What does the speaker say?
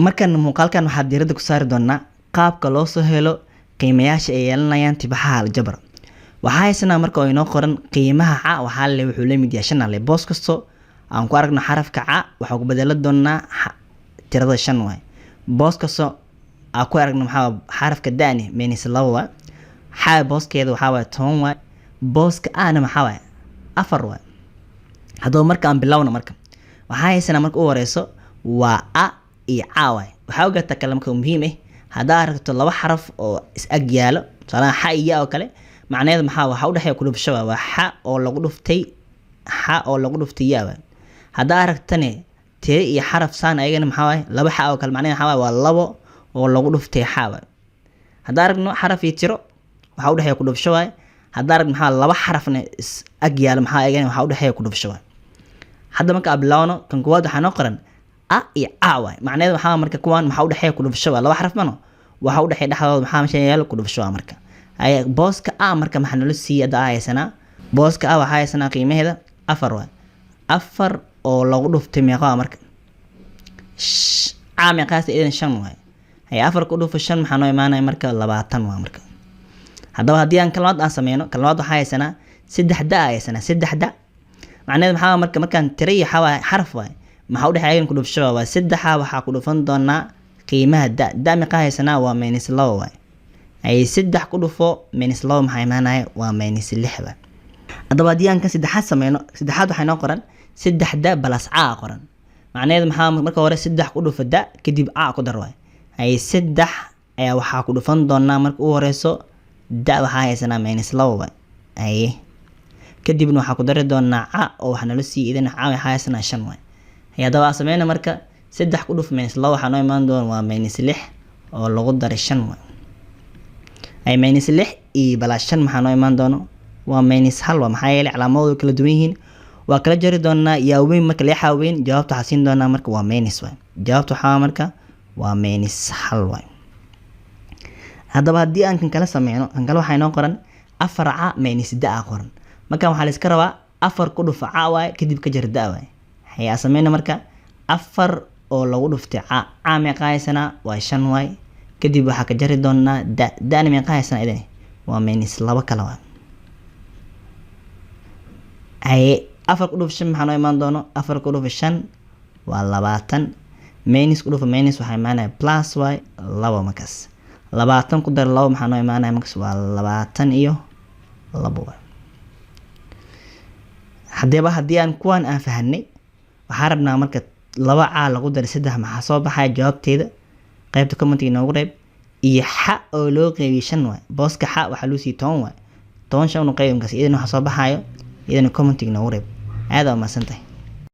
markan muuqaalkan waxaa diiradda ku saari doonaa qaabka loo soo helo qiimayaasha ay yeelanayaan tibaha aljabar. waxaa haysanaa marka oo inoo qoran qiimaha ca waxaa le wuxuu la mid yahay 5 ale boos kasto aan ku aragno xarafka ca waxa ku bedelan doonaa tirada 5 way. boos kasto aan ku aragno maxaa xarafka daani minus 2 way. xa booskeeda waxa way 10 way. booska aana maxaa way 4 way. hadoo marka aan bilowno marka waxaa haysanaa marka u horeyso waa a iyo ca way. waxa ogaataa kalamka muhiim ah hadaa aragto laba xaraf oo is ag yaalo salaam xa iyo oo kale macnaheedu maxaa waxa u dhaxeeya ku dhufsho waa xa oo lagu dhuftay yaa. hadaa aragtane tiri iyo xaraf saan ayagana maxaa way laba xa oo kale macnaheedu maxaa waa labo oo lagu dhuftay xa way. hadaa aragno xaraf iyo tiro waxa u dhaxeeya ku dhufsho way. hadaa aragno maxaa laba xarafna is ag yaalo maxaa ayagana waxa u dhaxeeya ku dhufsho way. hadda marka ablawno kan kuwaad waxa noo qoran a iyo a way macnaheedu waxa marka kuwan waxa u dhaxeeya ku dhufsho laba xaraf mano waxa u dhaxeeya dhaxdooda maxaa meesha yaalo ku dhufsho marka ay booska a marka maxaa nala siiyada haysanaa booska a waxa haysanaa qiimaheeda 4 way. 4 oo lagu dhuftay meeqa marka a meeqaas idan 5 way. ay 4 ku dhufo 5 maxaa noo imaanay marka 20 waa marka. haddaba haddii aan kalmad aan sameeyno kalmad waxa haysanaa 3 da haysanaa 3 da macnaheedu maxaa markaan tiriyo xaraf way maxaa u dhaxeeya ku dhufsho waa 3 waxa ku dhufan doonaa qiimaha da meeqa haysanaa waa -2 way. ay 3 ku dhufo -2 maxay imaanay waa -6 way. haddaba haddii aan ka saddexaad sameeyno saddexaad waxa inoo qoran 3 da plus a qoran macnaheedu maxaa marka hore 3 ku dhufo da kadib a ku dar way. ay 3 ayaa waxa ku dhufan doonaa marka u horeyso da waxa haysanaa -2 way. ay kadibna waxa ku dari doonaa a oo waxa nala sii idin a waxa haysanaa 5 way. ay haddaba sameeyna marka 3 ku dhuf -2 waxa noo imaan doona waa -6 oo lagu daray 5 way. ay -6 iyo balaas 5 maxaa noo imaan doona waa -1 waa maxaa yeelay calaamadoodu kala duwan yihiin waa kala jari doonaa yaa weyn marka la xaweyn jawaabta xasiin doonaa marka waa -way. jawaabtu waxa marka waa -1 way. haddaba haddii aan kan kala sameeyno kan kala waxa inoo qoran 4 a -da qoran marka waxa la iska rabaa 4 ku dhuf a way kadib ka jar da way. hay sameeyna marka 4 oo lagu dhuftay a meeqa haysanaa waa 5 way. kadib waxa ka jari doonaa da meeqa haysanaa idan waa -2 kala waa. ay 4 ku dhuf 5 maxaa noo imaan doono 4 ku dhuf 5 waa 20 minus ku dhuf minus waxa imaanaya plus y 2 markaas 20 ku dar 2 maxaa noo imaanaya markaas waa 20 iyo 2 way. haddii aan kuwan aan fahanay waxaan rabnaa marka 2 a lagu dar 3 maxaa soo baxaya jawaabteeda qaybta comment inoogu reeb iyo xa oo loo qeybiyay 5 way. booska xa waxa loo sii 10 way. 10 shan u qeybinkaas idan waxa soo baxayo idan comment inoogu reeb aad waa mahadsantahay.